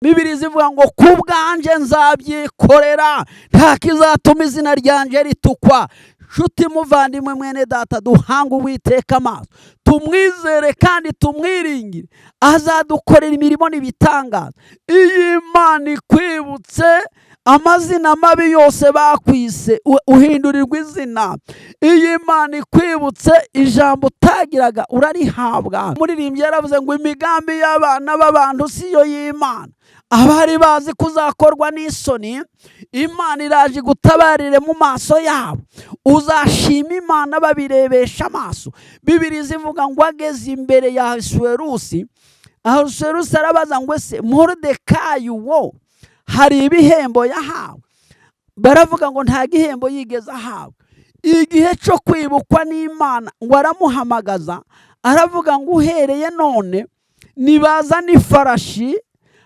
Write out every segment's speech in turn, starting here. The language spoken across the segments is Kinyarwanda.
Bibiri zivuga ngo ku bwanje nzabyikorera, nta kizatuma izina ryanjye ritukwa. Nshuti muvandimwe mwene data, duhanga Uwiteka amaso, tumwizere kandi tumwiringire, azadukorera imirimo n'ibitangaza. Iyo Imana ikwibutse amazina mabi yose bakwise, uhindurirwa izina. Iyo Imana ikwibutse ijambo utagiraga, urarihabwa. Umuririmbyi yaravuze ngo imigambi y'abana b'abantu siyo y'Imana. Abari bazi kuzakorwa n'isoni, Imana iraje gutabarire mu maso yabo. Uzashima Imana babirebesha amaso. Bibiri zivuga ngo ageze imbere ya Ahasuwerusi, Ahasuwerusi arabaza ngo ese Moridekayi wo hari ibihembo yahawe? Baravuga ngo nta gihembo yigeze ahawe. Igihe cyo kwibukwa n'Imana ngo aramuhamagaza, aravuga ngo uhereye none nibaza n'ifarashi,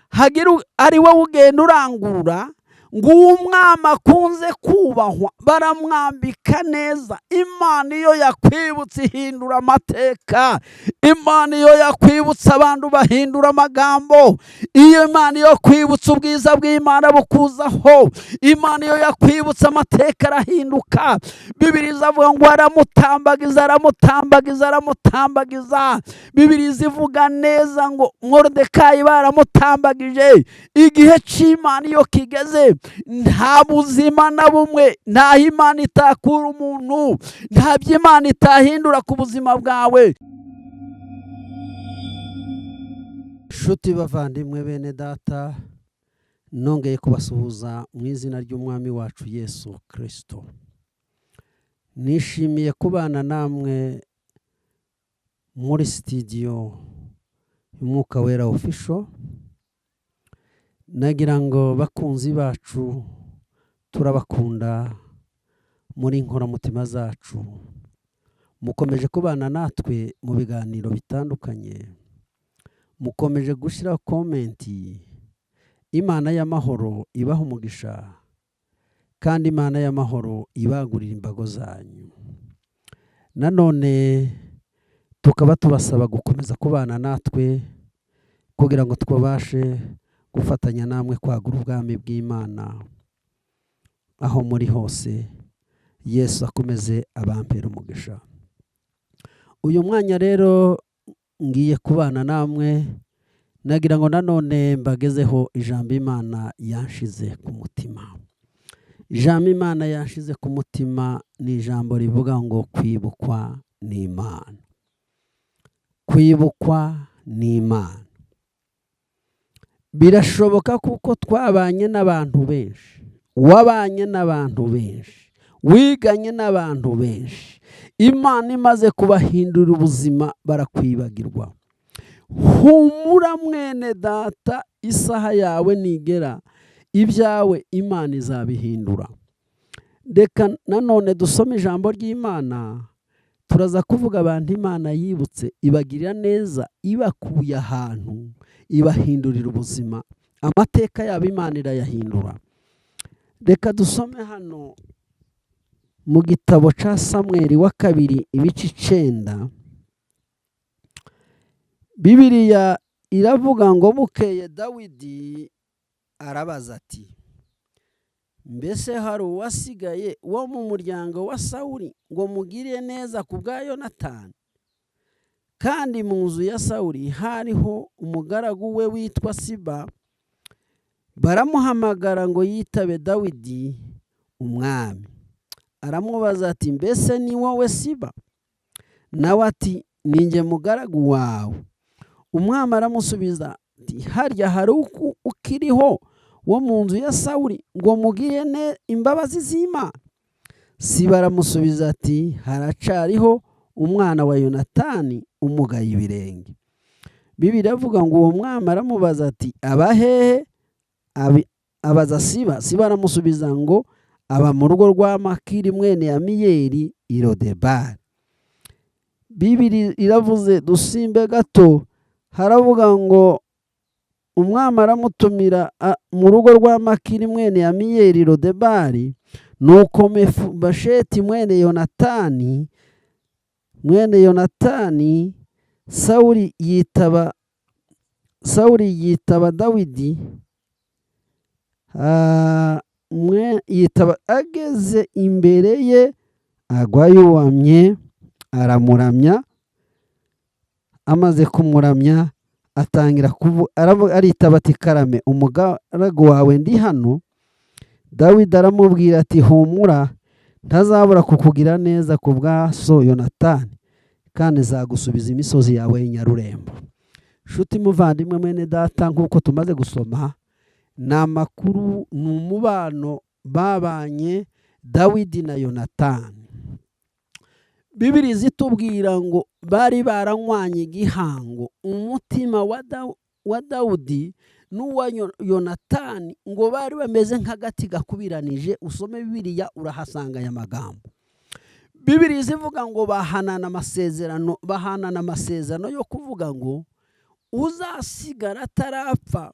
hagira ari wowe ugenda urangurura, ngo umwami akunze kubahwa, baramwambika neza. Imana iyo yakwibutse ihindura amateka. Imana iyo yakwibutse abantu bahindura amagambo. Iyo Imana iyo kwibutse ubwiza bw'Imana bukuzaho. Imana iyo yakwibutse amateka arahinduka. Bibiri zivuga ngo aramutambagiza, aramutambagiza, aramutambagiza. Bibiri zivuga neza ngo Moridekayi baramutambagije. Igihe cy'Imana iyo kigeze, nta buzima na bumwe, nta Imana itakura umuntu, nta by'Imana itahindura ku buzima bwawe. Nshuti bavandimwe bene data, nongeye kubasuhuza mu izina ry'Umwami wacu Yesu Kristo. Nishimiye kubana namwe muri studio y'Umwuka Wera Official. Nagira ngo bakunzi bacu, turabakunda muri inkoramutima zacu. Mukomeje kubana natwe mu biganiro bitandukanye, mukomeje gushyira komenti. Imana y'amahoro ibaha umugisha, kandi Imana y'amahoro ibagurira imbago zanyu. Nanone tukaba tubasaba gukomeza kubana natwe kugira ngo twabashe gufatanya namwe kwagura ubwami bw'Imana aho muri hose. Yesu akomeze abampera umugisha. Uyu mwanya rero ngiye kubana namwe, nagira ngo nanone mbagezeho ijambo Imana yanshize ku mutima. Ijambo Imana yanshize ku mutima ni ijambo rivuga ngo kwibukwa n'Imana. Kwibukwa n'Imana. Birashoboka kuko twabanye n'abantu benshi, wabanye n'abantu benshi, wiganye n'abantu benshi. Imana imaze kubahindura ubuzima barakwibagirwa. Humura mwene data, isaha yawe nigera, ibyawe Imana izabihindura. Reka nanone dusome ijambo ry'Imana. Turaza kuvuga abantu Imana yibutse ibagirira neza, ibakuye ahantu, ibahindurira ubuzima. Amateka yabo Imana irayahindura. Reka dusome hano mu gitabo cya Samweli wa kabiri ibice 9. Bibiliya iravuga ngo bukeye Dawidi arabaza ati, mbese hari uwasigaye wo mu muryango wa Sawuli ngo mugire neza ku bwa Yonatani? Kandi mu nzu ya Sawuli hariho umugaragu we witwa Siba. Baramuhamagara ngo yitabe Dawidi umwami. Aramubaza ati, mbese ni wowe Siba? Nawe ati, ninjye mugaragu wawe. Umwami aramusubiza ati, harya hari ukiriho wo mu nzu ya Sawuli ngo mugire imbabazi z'Imana? Siba aramusubiza ati, haracariho umwana wa Yonatani umugaye ibirenge. Bibiliya iravuga ngo uwo mwami aramubaza ati, aba hehe? Abaza Siba. Siba aramusubiza ngo aba mu rugo rwa Makiri mwene Amiyeli i Lodebari. Bibiliya iravuze dusimbe gato, haravuga ngo umwami aramutumira mu rugo rwa Makiri mwene Amiyeli i Lodebari. Nuko Mefibasheti mwene Yonatani Sawuli yitaba Dawidi yitaba ageze imbere ye agwa yubamye aramuramya. Amaze kumuramya atangira aritaba ati karame umugaragu wawe ndi hano. Dawidi aramubwira ati humura ntazabura kukugira neza ku bwa so Yonatani kandi zagusubiza imisozi yawe y'inyarurembo. Nshuti muvandimwe mwene data, nk'uko tumaze gusoma ni amakuru, ni umubano babanye Dawidi na Yonatani. Bibiri zitubwira ngo bari baranywanye igihango. Umutima wa Dawudi n'uwa Yonatani ngo bari bameze nk'agati gakubiranije. Usome Bibiliya urahasanga aya magambo. Bibiri zivuga ngo bahanana amasezerano yo kuvuga ngo uzasigara atarapfa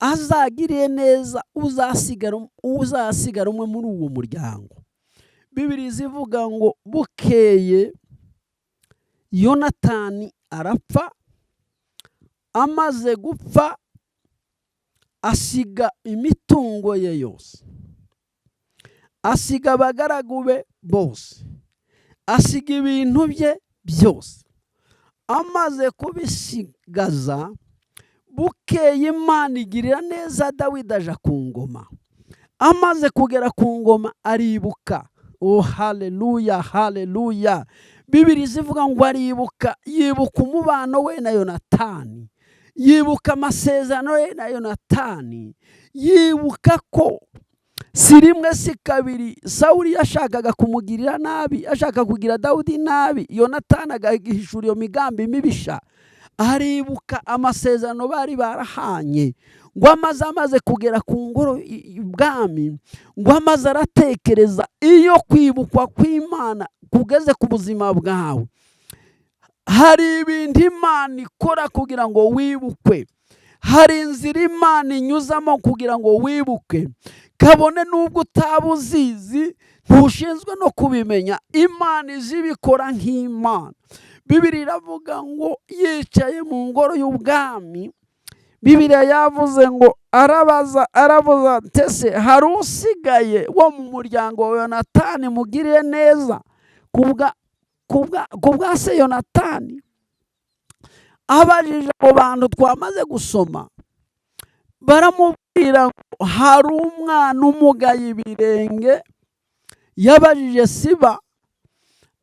azagiriye neza uzasigara umwe muri uwo muryango. Bibiri zivuga ngo bukeye Yonatani arapfa. Amaze gupfa asiga imitungo ye yose, asiga abagaragu be bose, asiga ibintu bye byose. Amaze kubisigaza, bukeye Imana igirira neza Dawidi aja ku ngoma. Amaze kugera ku ngoma aribuka. Oh haleluya, haleluya. Bibiri zivuga ngo aribuka, yibuka umubano we na Yonatani, yibuka amasezerano ye na Yonatani, yibuka ko si rimwe si kabiri Sawuli yashakaga kumugirira nabi, ashaka kugira Dawidi nabi, Yonatani agahishura iyo migambi mibisha. Aribuka amasezerano bari barahanye. Ngo amaze kugera ku ngoro y'ubwami, ngo amaze aratekereza iyo kwibukwa kw'Imana kugeze ku buzima bwawe. Hari ibintu Imana ikora kugira ngo wibukwe, hari inzira Imana inyuzamo kugira ngo wibuke. Kabone n'ubwo utaba uzizi, ntushinzwe no kubimenya, Imana izi ibikora nk'Imana. Bibiri iravuga ngo yicaye mu ngoro y'ubwami, Bibiliya yavuze ngo arabaza tese hari usigaye wo mu muryango wa Yonatani mugiriye neza kubwa se Yonatani. Abajije abo bantu twamaze gusoma, baramubwira ngo hari umwana umugaye ibirenge. Yabajije Siba,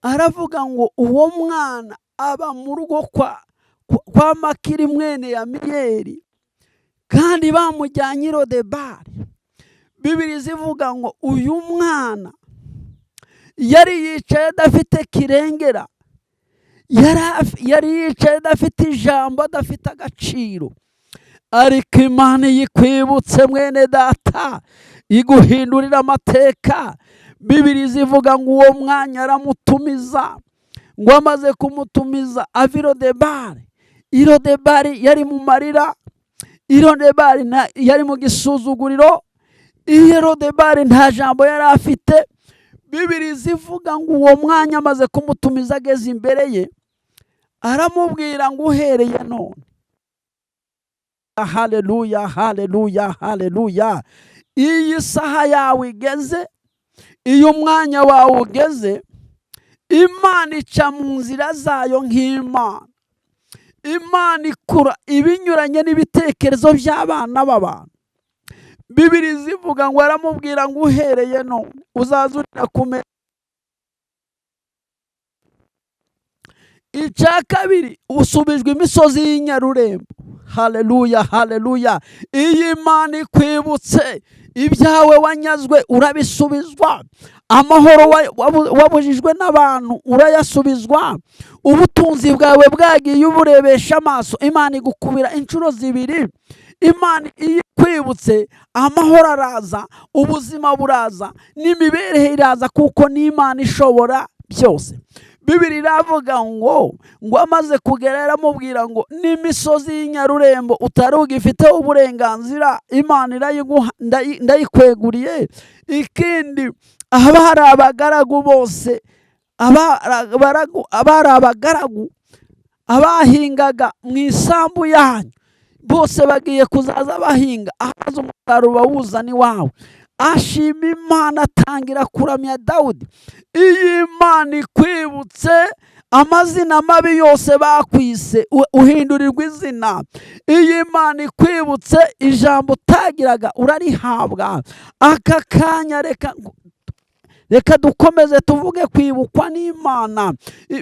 aravuga ngo uwo mwana aba mu rugo kwa Makiri mwene ya Miyeri, kandi bamujyanye i Lodebari. Bibiri zivuga ngo uyu mwana yari yicaye adafite kirengera, yari yicaye adafite ijambo, adafite agaciro. Ariko Imana yikwibutse mwene data, iguhindurira amateka. Bibiri zivuga ngo uwo mwanya aramutumiza, ngo amaze kumutumiza ava i Lodebari. I Lodebari yari mu marira, i Lodebari yari mu gisuzuguriro, i Lodebari nta jambo yari afite. Bibiri zivuga ngo uwo mwanya amaze kumutumiza, ageze imbere ye aramubwira ngo uhereye none, haleluya, haleluya, haleluya, iyi saha yawe igeze, iyo umwanya wawe ugeze. Imana ica mu nzira zayo nk'Imana. Imana ikura ibinyuranye n'ibitekerezo by'abana b'abantu. Bibiri zivuga ngo aramubwira ngo uhereye none uzazurira kumenya. Icya kabiri, usubijwe imisozi y'inyarurembo. Haleluya, haleluya. Iyi Imana ikwibutse ibyawe wanyazwe urabisubizwa. Amahoro wabujijwe n'abantu urayasubizwa. Ubutunzi bwawe bwagiye uburebesha amaso, Imana igukubira inshuro zibiri. Imana iyo ikwibutse, amahoro araza, ubuzima buraza, n'imibereho iraza, kuko ni Imana ishobora byose. Bibiri iravuga ngo amaze kugera yaramubwira ngo n'imisozi y'inyarurembo utari ugifiteho uburenganzira, Imana ndayikweguriye. Ikindi, abari abagaragu bose, abari abagaragu abahingaga mu isambu yanyu, bose bagiye kuzaza bahinga, ahaza umusaruro bawuzana iwawe. Ashima Imana, atangira kuramya Dawudi. Iyo Imana ikwibutse amazina mabi yose bakwise, uhindurirwa izina. Iyo Imana ikwibutse ijambo utagiraga, urarihabwa. Aka kanya reka dukomeze tuvuge kwibukwa n'Imana.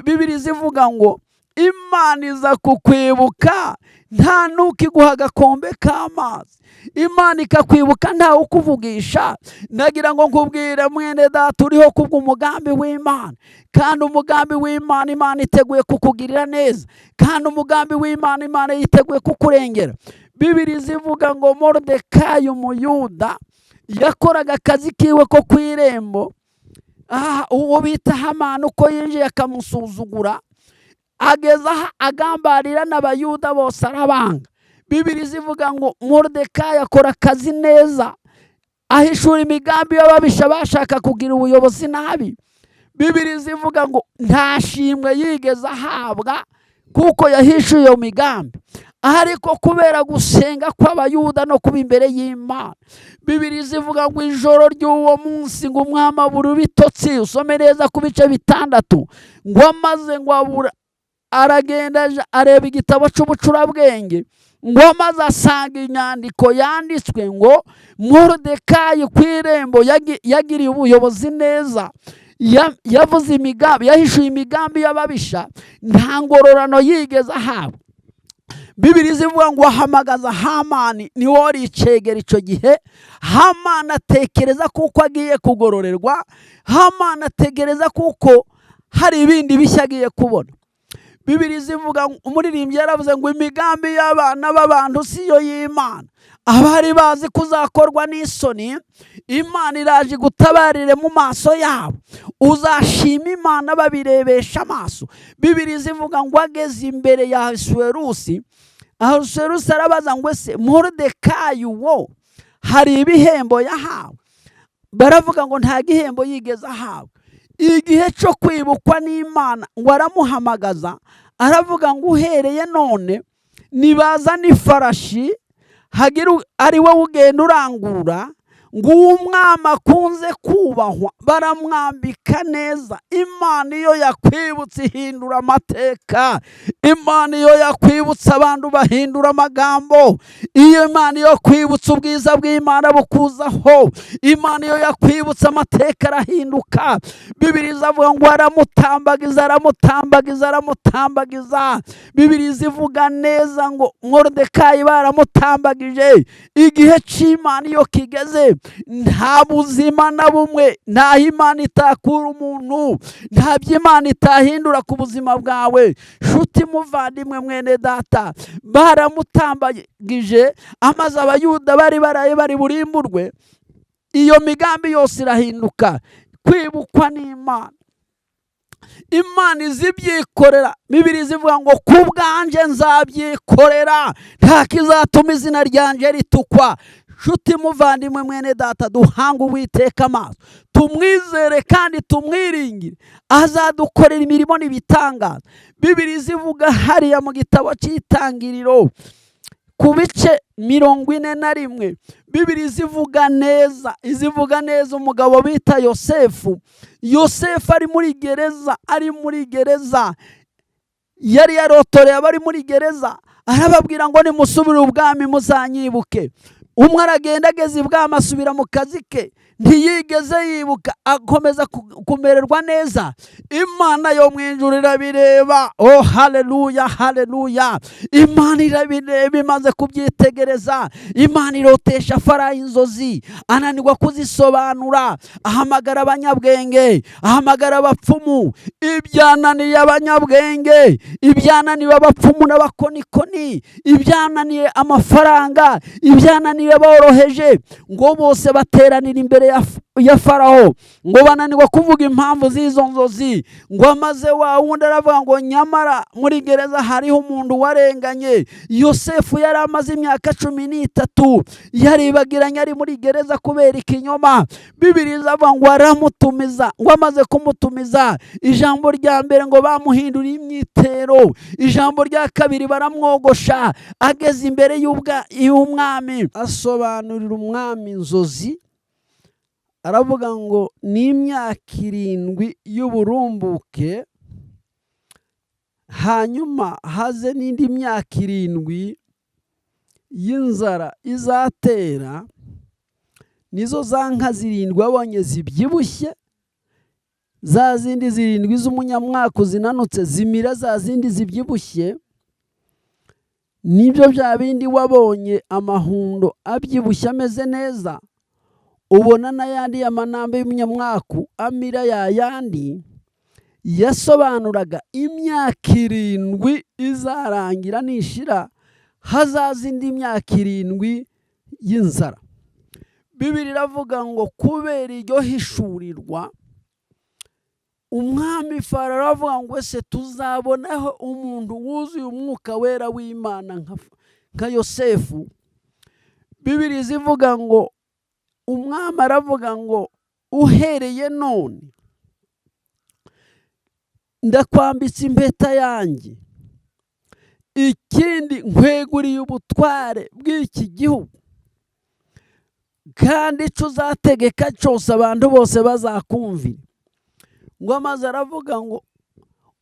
Bibiri zivuga ngo Imana iza kukwibuka nta n'ukiguha agakombe k'amazi. Imana ikakwibuka ntawe ukuvugisha. Nagira ngo nkubwire mwene data, uriho kubw'umugambi w'Imana, kandi umugambi w'Imana, Imana iteguye kukugirira neza, kandi umugambi w'Imana, Imana yiteguye kukurengera. Bibiri zivuga ngo Moridekayi umuyuda yakoraga akazi kiwe ko ku irembo. Uwo bita Hamani uko yinjiye akamusuzugura, ageza aha agambarira n'abayuda bose arabanga. Bibiri zivuga ngo Moridekayi akora akazi neza, ahishura imigambi y'ababisha bashaka kugira ubuyobozi nabi. Bibiri zivuga ngo nta shimwe yigeze ahabwa kuko yahishuye iyo migambi, ariko kubera gusenga kw'abayuda no kuba imbere y'Imana. Bibiri zivuga ngo ijoro ry'uwo munsi ngo umwami abura ibitotsi. Usome neza ku bice 6 ngo amaze ngo abura, aragenda areba igitabo cy'ubucurabwenge, ngo amaze asanga inyandiko yanditswe ngo Moridekayi ku irembo yagiriye ubuyobozi neza, yavuze imigambi, yahishuye imigambi y'ababisha, nta ngororano yigeze ahabwa. Bibiri zivuga ngo ahamagaza Hamani, ni wari icegera icyo gihe. Hamani atekereza kuko agiye kugororerwa. Hamani atekereza kuko hari ibindi bishya agiye kubona. Bibiri zivuga, umuririmbyi yaravuze ngo imigambi y'abana b'abantu siyo y'Imana. Abari bazi kuzakorwa n'isoni, Imana iraje gutabarire mu maso yabo. Uzashima Imana babirebesha amaso. Bibiri zivuga ngo ageze imbere ya Ahasuwerusi, Ahasuwerusi arabaza ngo ese Moridekayi wo hari ibihembo yahawe? Baravuga ngo nta gihembo yigeze ahawe. Igihe cyo kwibukwa n'Imana ngo aramuhamagaza, aravuga ngo uhereye none nibazana ifarashi, hagira ari we ugenda urangura, ngo umwami akunze kubahwa, baramwambika neza. Imana iyo yakwibutse ihindura amateka. Imana iyo yakwibutse abantu bahindura amagambo. Iyo Imana iyo kwibutse ubwiza bw'Imana bukuzaho. Imana iyo yakwibutse amateka arahinduka. Bibiri zivuga ngo aramutambagiza, aramutambagiza, aramutambagiza. Bibiri zivuga neza ngo Moridekayi baramutambagije. Igihe cy'Imana iyo kigeze, nta buzima na bumwe, nta Imana itakura umuntu, nta by'Imana itahindura ku buzima bwawe. Shuti muvandimwe mwene data, baramutambagije, amaze abayuda bari baraye bari burimburwe. Iyo migambi yose irahinduka. Kwibukwa n'Imana. Imana izibyikorera. Bibiri zivuga ngo kubwanje nzabyikorera, nta kizatuma izina ryanje ritukwa. Shuti muvandimwe mwene data, duhanga Uwiteka amaso, tumwizere kandi tumwiringire, azadukorera imirimo n'ibitangaza. Bibiri zivuga hariya mu gitabo cy'Itangiriro ku bice 41, Bibiri zivuga neza, izivuga neza umugabo bita Yosefu. Yosefu ari muri gereza, yari yarotoreye abari muri gereza, arababwira ngo nimusubire ubwami muzanyibuke. Umwe aragenda ageze ibwami asubira mu kazi ke, ntiyigeze yibuka, akomeza kumererwa neza. Imana yo mu ijuru irabireba. Oh haleluya, haleluya. Imana irabireba, imaze kubyitegereza. Imana irotesha Farawo inzozi, ananirwa kuzisobanura. Ahamagara abanyabwenge, ahamagara abapfumu. Ibyananiye abanyabwenge, ibyananiye abapfumu n'abakonikoni, ibyananiye amafaranga, ibyananiye yaboroheje ngo bose bateranira imbere ya Farawo, ngo bananirwa kuvuga impamvu z'izo nzozi. Ngo amaze wa wundi aravuga ngo nyamara muri gereza hariho umuntu warenganye. Yosefu yari amaze imyaka 13 yaribagiranye ari muri gereza kubera ikinyoma. Bibiliya izavuga ngo aramutumiza, ngo amaze kumutumiza, ijambo rya mbere ngo bamuhindura imyitero, ijambo rya kabiri baramwogosha. Ageze imbere y'umwami asobanurira umwami inzozi, aravuga ngo ni imyaka 7 y'uburumbuke, hanyuma haze n'indi myaka 7 y'inzara izatera. Nizo za nka 7 abonye zibyibushye, za zindi 7 z'umunyamwaka zinanutse zimira za zindi zibyibushye. Nibyo bya bindi wabonye amahundo abyibushye ameze neza, ubona n'ayandi y'amanambe y'umunyamwaku amira yayandi. Yasobanuraga imyaka 7 izarangira nishira, hazaza indi myaka 7 y'inzara. Bibiliya iravuga ngo kubera iryo hishurirwa, umwami Farawo aravuga ngo ese tuzabonaho umuntu wuzuye umwuka wera w'Imana nka Yosefu. Bibiliya ivuga ngo umwami aravuga ngo uhereye none ndakwambitse impeta yanjye, ikindi nkweguriye ubutware bw'iki gihugu, kandi icyo uzategeka cyose abantu bose bazakumvira. Ngo amaze aravuga ngo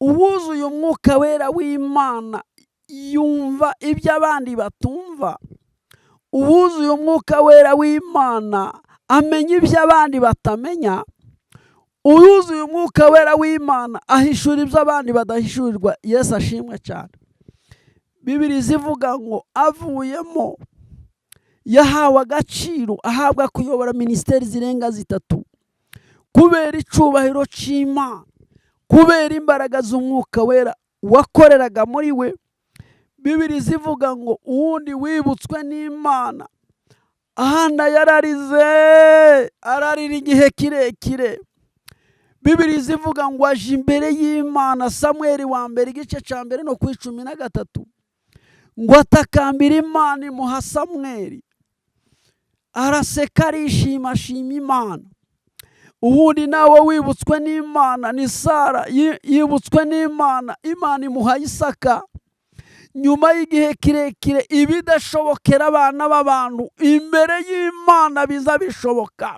uwuzuye umwuka wera w'Imana yumva ibyo abandi batumva, uwuzuye umwuka wera w'Imana amenya ibyo abandi batamenya, uwuzuye umwuka wera w'Imana ahishura ibyo abandi badahishurirwa. Yesu ashimwe cyane. Bibiliya ivuga ngo avuyemo yahawe agaciro, ahabwa kuyobora minisiteri zirenga 3 kubera icubahiro cy'Imana, kubera imbaraga z'umwuka wera wakoreraga muri we. Bibiliya ivuga ngo uwundi wibutswe n'Imana ahanda yararize, ararira igihe kirekire. Bibiliya ivuga ngo aje imbere y'Imana, Samweli wa mbere igice cya mbere no ku 13, ngo atakambira Imana imuha Samweli, araseka arishima ashima Imana. Uwundi nawe wibutswe n'Imana ni Sara, yibutswe n'Imana, Imana imuha Isaka. Nyuma y'igihe kirekire ibidashobokera abana b'abantu imbere y'Imana biza bishoboka.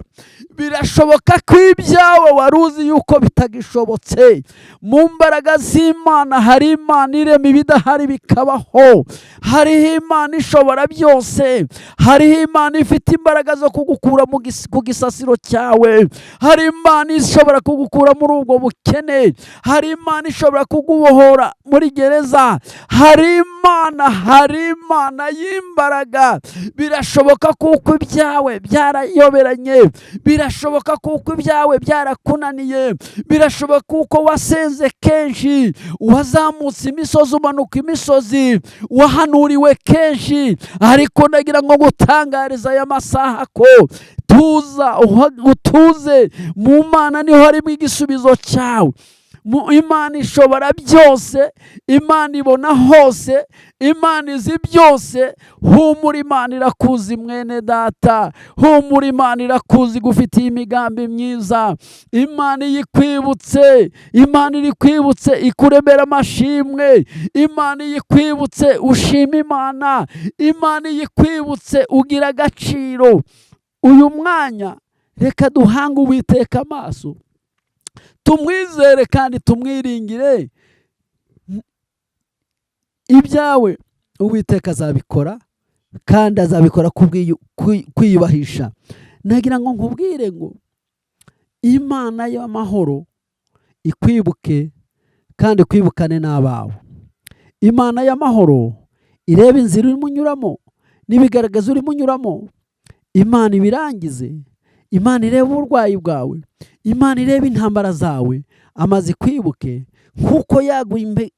Birashoboka ko ibyawe wari uzi yuko bitagishobotse. Mu mbaraga z'Imana hari Imana irema ibidahari bikabaho. Hariho Imana ishobora byose. Hariho Imana ifite imbaraga zo kugukura ku gisasiro cyawe. Hari Imana ishobora kugukura muri ubwo bukene. Hari Imana ishobora kugubohora muri gereza. Hari Imana y'imbaraga. Birashoboka kuko ibyawe byarayoberanye, birashoboka kuko ibyawe byarakunaniye, birashoboka kuko wasenze kenshi, wazamutse imisozi umanuka imisozi, wahanuriwe kenshi. Ariko ndagira ngo gutangariza aya masaha ko tuza utuze mu Mana, niho harimo igisubizo cyawe. Imana ishobora byose, Imana ibona hose, Imana izi byose. Humura, Imana irakuzi mwene data, humura, Imana irakuzi, gufitiye imigambi myiza. Imana iyikwibutse, Imana irikwibutse ikuremera amashimwe. Imana iyikwibutse ushima Imana, Imana iyikwibutse ugira agaciro. Uyu mwanya reka duhange Uwiteka amaso, tumwizere kandi tumwiringire. Ibyawe Uwiteka azabikora, kandi azabikora kwiyubahisha. Nagira ngo nkubwire ngo Imana y'amahoro ikwibuke kandi kwibukane n'abawe. Imana y'amahoro ireba inzira urimo unyuramo n'ibigaragaza urimo unyuramo. Imana ibirangize, Imana ireba uburwayi bwawe, Imana ireba intambara zawe, amaze kwibuke. Nkuko yaguye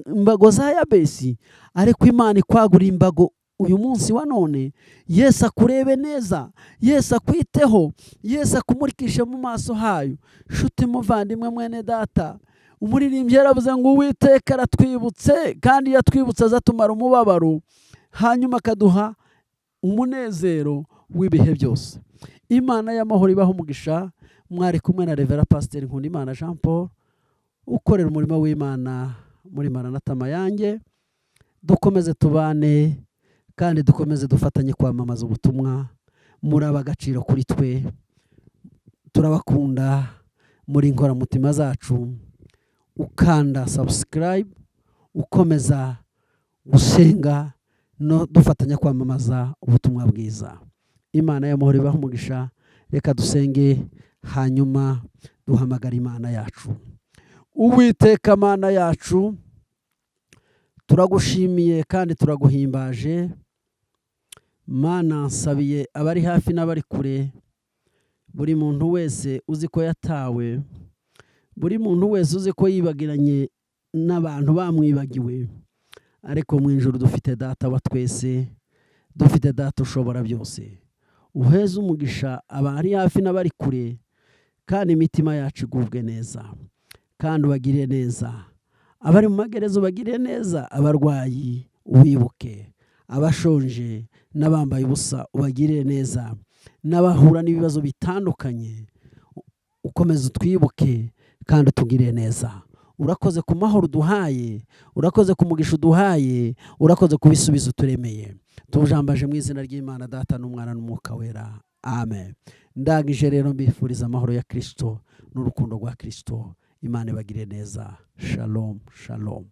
imbago za Yabesi, ariko Imana ikwagura imbago uyu munsi wa none Yesu akurebe neza, Yesu akwiteho, Yesu akumurikishe mu maso hayo. Nshuti muvandimwe mwene data, umuririmbyi yaravuze ngo Uwiteka aratwibutse, kandi yatwibutse azatumara umubabaro, hanyuma akaduha umunezero w'ibihe byose. Imana y'amahoro ibaho umugisha. Mwari kumwe na Reverend Pastor Nkundimana Jean Paul, ukorera umurimo w'Imana muri Maranatha Mayange. Dukomeze tubane kandi dukomeze dufatanye kwamamaza ubutumwa. Muri ab'agaciro kuri twe, turabakunda, muri inkoramutima zacu. Ukanda subscribe, ukomeza gusenga no dufatanya kwamamaza ubutumwa bwiza. Imana y'amahoro ibaho umugisha. Reka dusenge hanyuma duhamagara Imana yacu. Uwiteka Mana yacu, turagushimiye kandi turaguhimbaje. Mana, nsabiye abari hafi n'abari kure, buri muntu wese uzi ko yatawe, buri muntu wese uzi ko yibagiranye n'abantu bamwibagiwe, ariko mu ijuru dufite Data wa twese, dufite Data ushobora byose. Uheze umugisha abari hafi n'abari kure, kandi imitima yacu igubwe neza, kandi ubagirire neza. Abari mu magereza ubagirire neza, abarwayi ubibuke, abashonje n'abambaye ubusa ubagirire neza, n'abahura n'ibibazo bitandukanye ukomeze utwibuke kandi utugirire neza. Urakoze ku mahoro uduhaye, urakoze ku mugisha uduhaye, urakoze ku bisubizo uturemeye. Tujambaje mu izina ry'Imana Data n'Umwana n'Umwuka Wera. Amen. Ndangije rero mbifuriza amahoro ya Kristo n'urukundo rwa Kristo. Imana ibagire neza. Shalom, shalom.